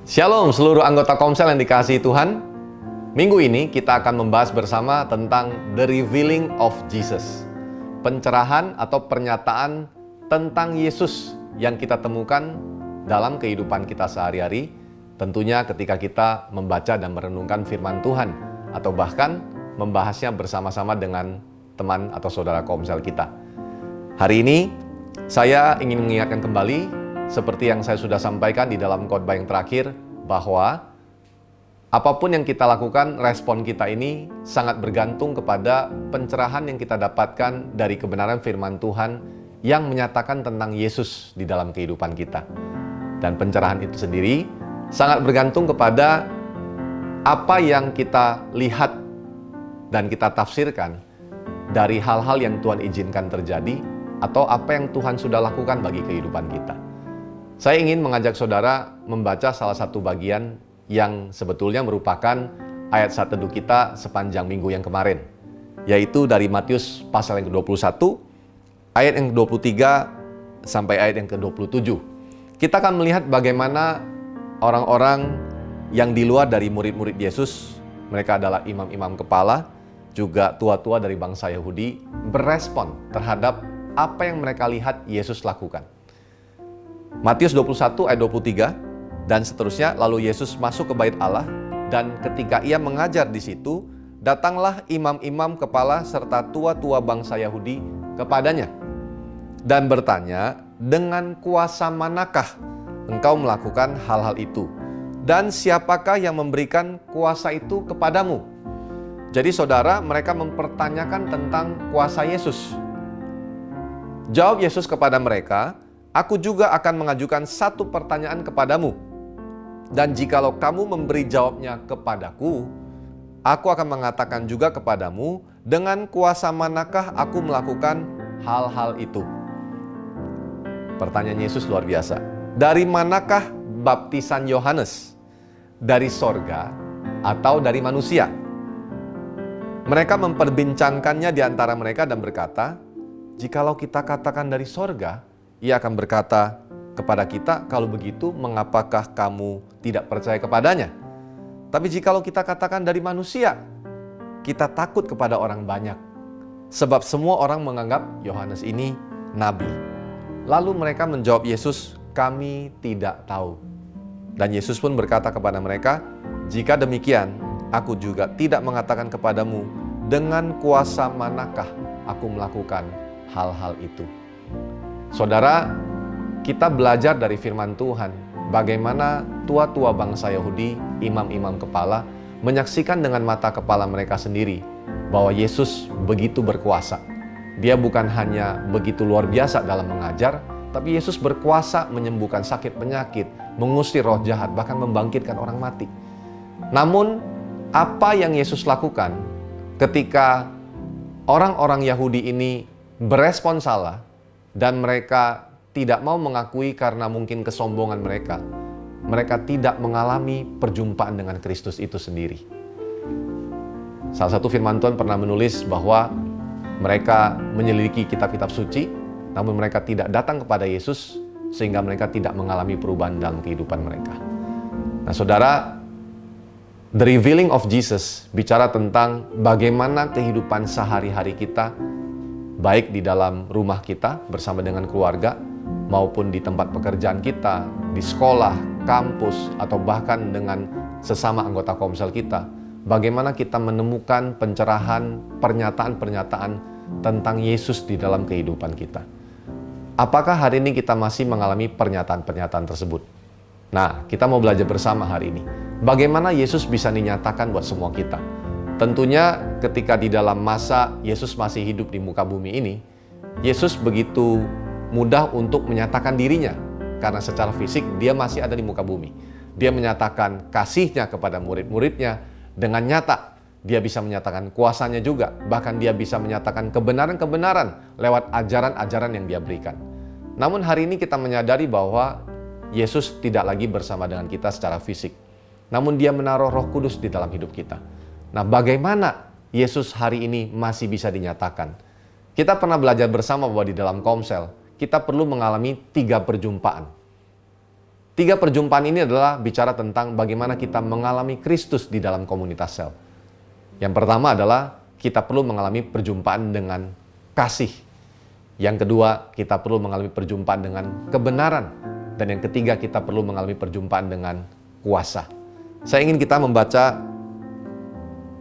Shalom seluruh anggota Komsel yang dikasihi Tuhan. Minggu ini kita akan membahas bersama tentang The Revealing of Jesus. Pencerahan atau pernyataan tentang Yesus yang kita temukan dalam kehidupan kita sehari-hari. Tentunya ketika kita membaca dan merenungkan firman Tuhan. Atau bahkan membahasnya bersama-sama dengan teman atau saudara Komsel kita. Hari ini saya ingin mengingatkan kembali seperti yang saya sudah sampaikan di dalam khotbah yang terakhir, bahwa apapun yang kita lakukan, respon kita ini sangat bergantung kepada pencerahan yang kita dapatkan dari kebenaran firman Tuhan yang menyatakan tentang Yesus di dalam kehidupan kita. Dan pencerahan itu sendiri sangat bergantung kepada apa yang kita lihat dan kita tafsirkan dari hal-hal yang Tuhan izinkan terjadi atau apa yang Tuhan sudah lakukan bagi kehidupan kita. Saya ingin mengajak saudara membaca salah satu bagian yang sebetulnya merupakan ayat saat teduh kita sepanjang minggu yang kemarin, yaitu dari Matius pasal yang ke-21, ayat yang ke-23 sampai ayat yang ke-27. Kita akan melihat bagaimana orang-orang yang di luar dari murid-murid Yesus, mereka adalah imam-imam kepala, juga tua-tua dari bangsa Yahudi, berespon terhadap apa yang mereka lihat Yesus lakukan. Matius 21 ayat 23 dan seterusnya, lalu Yesus masuk ke bait Allah, dan ketika ia mengajar di situ, datanglah imam-imam kepala serta tua-tua bangsa Yahudi kepadanya dan bertanya, dengan kuasa manakah engkau melakukan hal-hal itu? Dan siapakah yang memberikan kuasa itu kepadamu? Jadi saudara, mereka mempertanyakan tentang kuasa Yesus. Jawab Yesus kepada mereka, aku juga akan mengajukan satu pertanyaan kepadamu. Dan jikalau kamu memberi jawabnya kepadaku, aku akan mengatakan juga kepadamu, dengan kuasa manakah aku melakukan hal-hal itu. Pertanyaan Yesus luar biasa. Dari manakah baptisan Yohanes? Dari sorga atau dari manusia? Mereka memperbincangkannya di antara mereka dan berkata, jikalau kita katakan dari sorga, ia akan berkata kepada kita, kalau begitu mengapakah kamu tidak percaya kepadanya? Tapi jikalau kita katakan dari manusia, kita takut kepada orang banyak. Sebab semua orang menganggap Yohanes ini nabi. Lalu mereka menjawab Yesus, kami tidak tahu. Dan Yesus pun berkata kepada mereka, jika demikian, aku juga tidak mengatakan kepadamu, dengan kuasa manakah aku melakukan hal-hal itu. Saudara, kita belajar dari firman Tuhan bagaimana tua-tua bangsa Yahudi, imam-imam kepala, menyaksikan dengan mata kepala mereka sendiri bahwa Yesus begitu berkuasa. Dia bukan hanya begitu luar biasa dalam mengajar, tapi Yesus berkuasa menyembuhkan sakit penyakit, mengusir roh jahat, bahkan membangkitkan orang mati. Namun, apa yang Yesus lakukan ketika orang-orang Yahudi ini berespon salah, dan mereka tidak mau mengakui karena mungkin kesombongan mereka. Mereka tidak mengalami perjumpaan dengan Kristus itu sendiri. Salah satu firman Tuhan pernah menulis bahwa mereka menyelidiki kitab-kitab suci, namun mereka tidak datang kepada Yesus, sehingga mereka tidak mengalami perubahan dalam kehidupan mereka. Nah saudara, The Revealing of Jesus bicara tentang bagaimana kehidupan sehari-hari kita, baik di dalam rumah kita bersama dengan keluarga, maupun di tempat pekerjaan kita, di sekolah, kampus, atau bahkan dengan sesama anggota Komsel kita. Bagaimana kita menemukan pencerahan, pernyataan-pernyataan tentang Yesus di dalam kehidupan kita. Apakah hari ini kita masih mengalami pernyataan-pernyataan tersebut? Nah, kita mau belajar bersama hari ini. Bagaimana Yesus bisa dinyatakan buat semua kita? Tentunya ketika di dalam masa Yesus masih hidup di muka bumi ini, Yesus begitu mudah untuk menyatakan dirinya. Karena secara fisik dia masih ada di muka bumi. Dia menyatakan kasihnya kepada murid-muridnya dengan nyata. Dia bisa menyatakan kuasanya juga. Bahkan dia bisa menyatakan kebenaran-kebenaran lewat ajaran-ajaran yang dia berikan. Namun hari ini kita menyadari bahwa Yesus tidak lagi bersama dengan kita secara fisik. Namun dia menaruh Roh Kudus di dalam hidup kita. Nah, bagaimana Yesus hari ini masih bisa dinyatakan? Kita pernah belajar bersama bahwa di dalam Komsel, kita perlu mengalami 3 perjumpaan. 3 perjumpaan ini adalah bicara tentang bagaimana kita mengalami Kristus di dalam komunitas sel. Yang pertama adalah kita perlu mengalami perjumpaan dengan kasih. Yang kedua, kita perlu mengalami perjumpaan dengan kebenaran. Dan yang ketiga, kita perlu mengalami perjumpaan dengan kuasa. Saya ingin kita membaca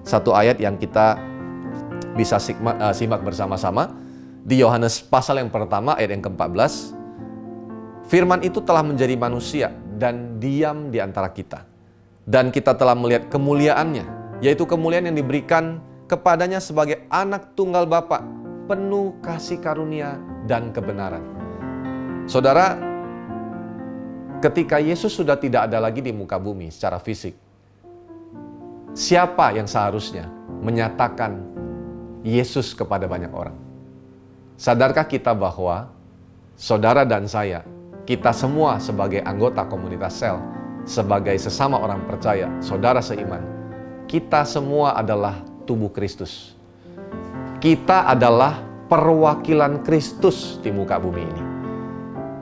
satu ayat yang kita bisa simak bersama-sama. Di Yohanes pasal yang pertama, ayat yang ke-14. Firman itu telah menjadi manusia dan diam di antara kita. Dan kita telah melihat kemuliaannya, yaitu kemuliaan yang diberikan kepadanya sebagai anak tunggal Bapa, penuh kasih karunia dan kebenaran. Saudara, ketika Yesus sudah tidak ada lagi di muka bumi secara fisik, siapa yang seharusnya menyatakan Yesus kepada banyak orang? Sadarkah kita bahwa saudara dan saya, kita semua sebagai anggota komunitas sel, sebagai sesama orang percaya, saudara seiman, kita semua adalah tubuh Kristus. Kita adalah perwakilan Kristus di muka bumi ini.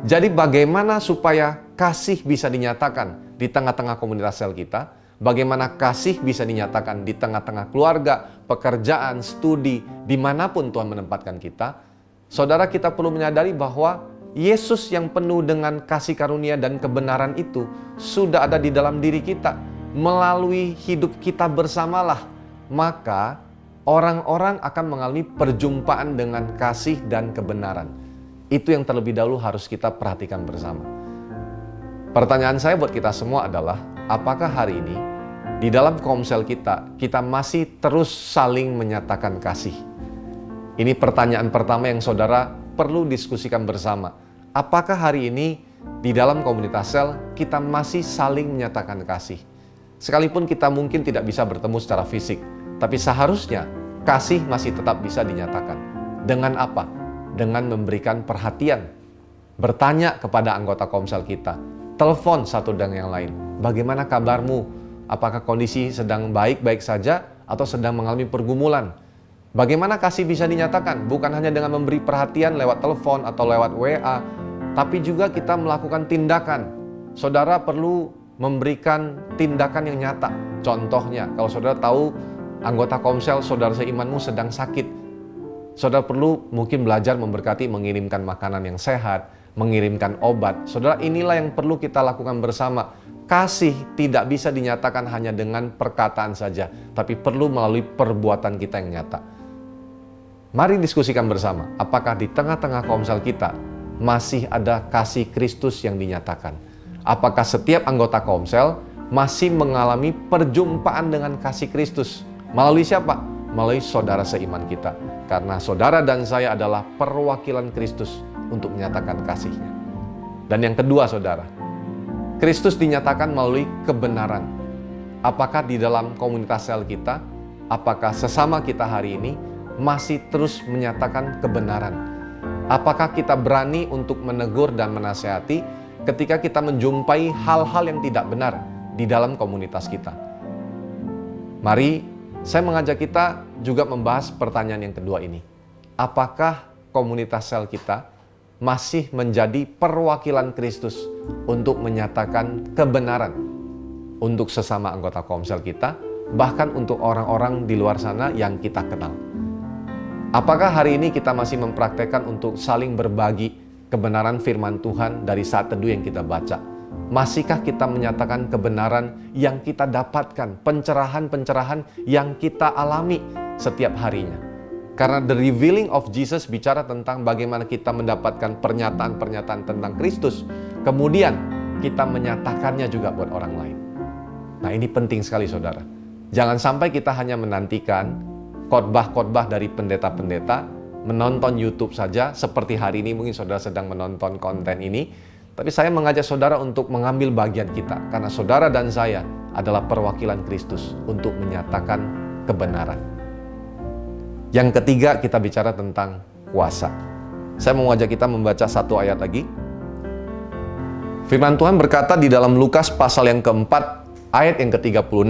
Jadi bagaimana supaya kasih bisa dinyatakan di tengah-tengah komunitas sel kita? Bagaimana kasih bisa dinyatakan di tengah-tengah keluarga, pekerjaan, studi, dimanapun Tuhan menempatkan kita? Saudara, kita perlu menyadari bahwa Yesus yang penuh dengan kasih karunia dan kebenaran itu sudah ada di dalam diri kita. Melalui hidup kita bersamalah, maka orang-orang akan mengalami perjumpaan dengan kasih dan kebenaran. Itu yang terlebih dahulu harus kita perhatikan bersama. Pertanyaan saya buat kita semua adalah, apakah hari ini di dalam komsel kita masih terus saling menyatakan kasih? Ini pertanyaan pertama yang saudara perlu diskusikan bersama. Apakah hari ini di dalam komunitas sel kita masih saling menyatakan kasih? Sekalipun kita mungkin tidak bisa bertemu secara fisik, tapi seharusnya kasih masih tetap bisa dinyatakan. Dengan apa? Dengan memberikan perhatian, bertanya kepada anggota komsel kita, telepon satu dan yang lain. Bagaimana kabarmu? Apakah kondisi sedang baik-baik saja atau sedang mengalami pergumulan? Bagaimana kasih bisa dinyatakan? Bukan hanya dengan memberi perhatian lewat telepon atau lewat WA, tapi juga kita melakukan tindakan. Saudara perlu memberikan tindakan yang nyata. Contohnya, kalau saudara tahu anggota komsel saudara seimanmu sedang sakit, saudara perlu mungkin belajar memberkati, mengirimkan makanan yang sehat, mengirimkan obat. Saudara, inilah yang perlu kita lakukan bersama. Kasih tidak bisa dinyatakan hanya dengan perkataan saja, tapi perlu melalui perbuatan kita yang nyata. Mari diskusikan bersama, apakah di tengah-tengah komsel kita masih ada kasih Kristus yang dinyatakan? Apakah setiap anggota komsel masih mengalami perjumpaan dengan kasih Kristus? Melalui siapa? Melalui saudara seiman kita. Karena saudara dan saya adalah perwakilan Kristus untuk menyatakan kasih-Nya. Dan yang kedua, saudara, Kristus dinyatakan melalui kebenaran. Apakah di dalam komunitas sel kita, apakah sesama kita hari ini masih terus menyatakan kebenaran? Apakah kita berani untuk menegur dan menasihati ketika kita menjumpai hal-hal yang tidak benar di dalam komunitas kita? Mari saya mengajak kita juga membahas pertanyaan yang kedua ini. Apakah komunitas sel kita masih menjadi perwakilan Kristus untuk menyatakan kebenaran untuk sesama anggota komsel kita, bahkan untuk orang-orang di luar sana yang kita kenal? Apakah hari ini kita masih mempraktekkan untuk saling berbagi kebenaran firman Tuhan dari saat teduh yang kita baca? Masihkah kita menyatakan kebenaran yang kita dapatkan, pencerahan-pencerahan yang kita alami setiap harinya? Karena the revealing of Jesus bicara tentang bagaimana kita mendapatkan pernyataan-pernyataan tentang Kristus, kemudian kita menyatakannya juga buat orang lain. Nah, ini penting sekali, saudara. Jangan sampai kita hanya menantikan khotbah-khotbah dari pendeta-pendeta, menonton YouTube saja, seperti hari ini mungkin saudara sedang menonton konten ini. Tapi saya mengajak saudara untuk mengambil bagian kita, karena saudara dan saya adalah perwakilan Kristus untuk menyatakan kebenaran. Yang ketiga, kita bicara tentang kuasa. Saya mau mengajak kita membaca satu ayat lagi. Firman Tuhan berkata di dalam Lukas pasal yang keempat, ayat yang ke-36.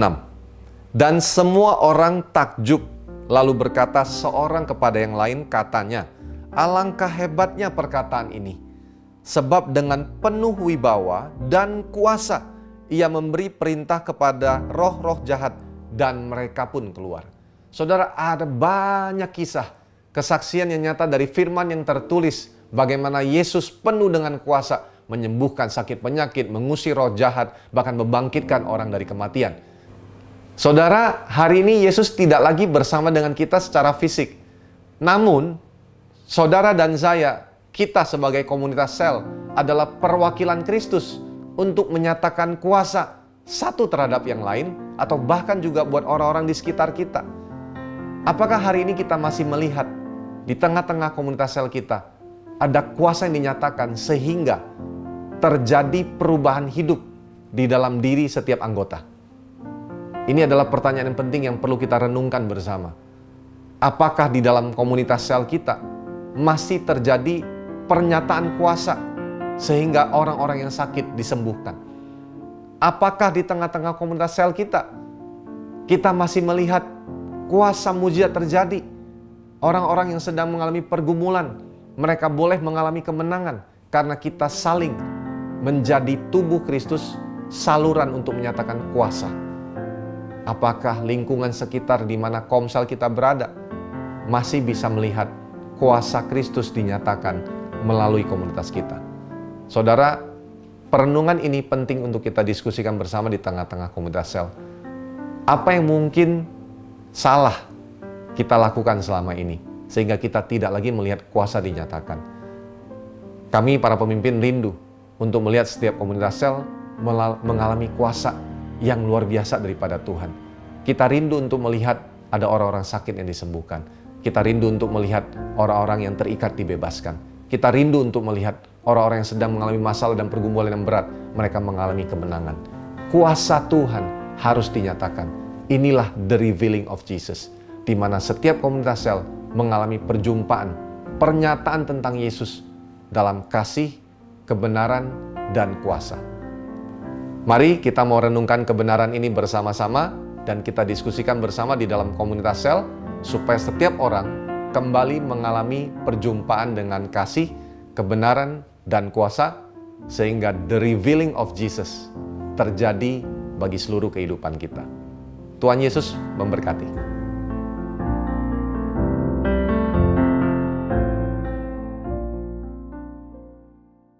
Dan semua orang takjub, lalu berkata seorang kepada yang lain, katanya, alangkah hebatnya perkataan ini. sebab dengan penuh wibawa dan kuasa ia memberi perintah kepada roh-roh jahat dan mereka pun keluar. Saudara, ada banyak kisah, kesaksian yang nyata dari firman yang tertulis bagaimana Yesus penuh dengan kuasa menyembuhkan sakit penyakit, mengusir roh jahat, bahkan membangkitkan orang dari kematian. Saudara, hari ini Yesus tidak lagi bersama dengan kita secara fisik. Namun, saudara dan saya, kita sebagai komunitas sel adalah perwakilan Kristus untuk menyatakan kuasa satu terhadap yang lain atau bahkan juga buat orang-orang di sekitar kita. Apakah hari ini kita masih melihat di tengah-tengah komunitas sel kita ada kuasa yang dinyatakan sehingga terjadi perubahan hidup di dalam diri setiap anggota? Ini adalah pertanyaan yang penting yang perlu kita renungkan bersama. Apakah di dalam komunitas sel kita masih terjadi pernyataan kuasa sehingga orang-orang yang sakit disembuhkan? Apakah di tengah-tengah komunitas sel kita masih melihat kuasa mujizat terjadi? Orang-orang yang sedang mengalami pergumulan, mereka boleh mengalami kemenangan karena kita saling menjadi tubuh Kristus, saluran untuk menyatakan kuasa. Apakah lingkungan sekitar di mana komsel kita berada masih bisa melihat kuasa Kristus dinyatakan melalui komunitas kita? Saudara, perenungan ini penting untuk kita diskusikan bersama di tengah-tengah komunitas sel. Apa yang mungkin salah kita lakukan selama ini sehingga kita tidak lagi melihat kuasa dinyatakan? Kami para pemimpin rindu untuk melihat setiap komunitas sel mengalami kuasa yang luar biasa daripada Tuhan. Kita rindu untuk melihat ada orang-orang sakit yang disembuhkan. Kita rindu untuk melihat orang-orang yang terikat dibebaskan. Kita rindu untuk melihat orang-orang yang sedang mengalami masalah dan pergumulan yang berat, mereka mengalami kemenangan. Kuasa Tuhan harus dinyatakan. Inilah the revealing of Jesus, di mana setiap komunitas sel mengalami perjumpaan, pernyataan tentang Yesus dalam kasih, kebenaran, dan kuasa. Mari kita mau renungkan kebenaran ini bersama-sama dan kita diskusikan bersama di dalam komunitas sel supaya setiap orang kembali mengalami perjumpaan dengan kasih, kebenaran, dan kuasa sehingga the revealing of Jesus terjadi bagi seluruh kehidupan kita. Tuhan Yesus memberkati.